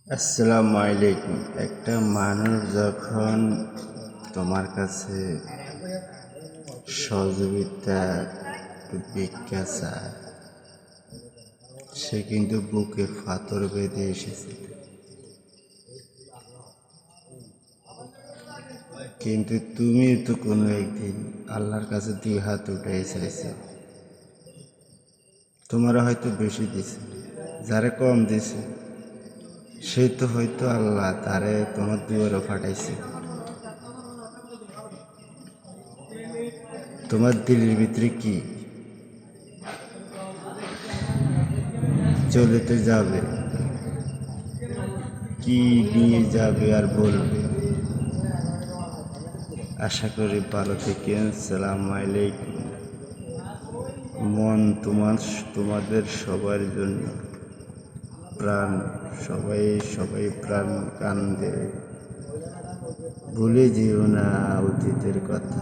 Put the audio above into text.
আসসালামু আলাইকুম। একটা মানুষ যখন তোমার কাছে সহযোগিতা ভিক্ষা চায়, সে কিন্তু বুকে ফাতর বেঁধে এসেছিল, কিন্তু তুমি তো কোনো একদিন আল্লাহর কাছে 2 হাত উঠাই চাইছো। তোমার হয়তো বেশি দিছে, যারে কম দিছে সে তো হয়তো আল্লাহ তারে তোমার দুয়ারে ফাটাইছে। তোমার দিলের ভিতরে কি চলেতে যাবে, কি নিয়ে যাবে আর বলবে। আশা করি ভালো থেকেন। সালাম আলাইকুম। মন তোমাদের সবার জন্য প্রাণ, সবাই সবাই প্রাণ কান্দে। ভুলে যেও না অতীতের কথা।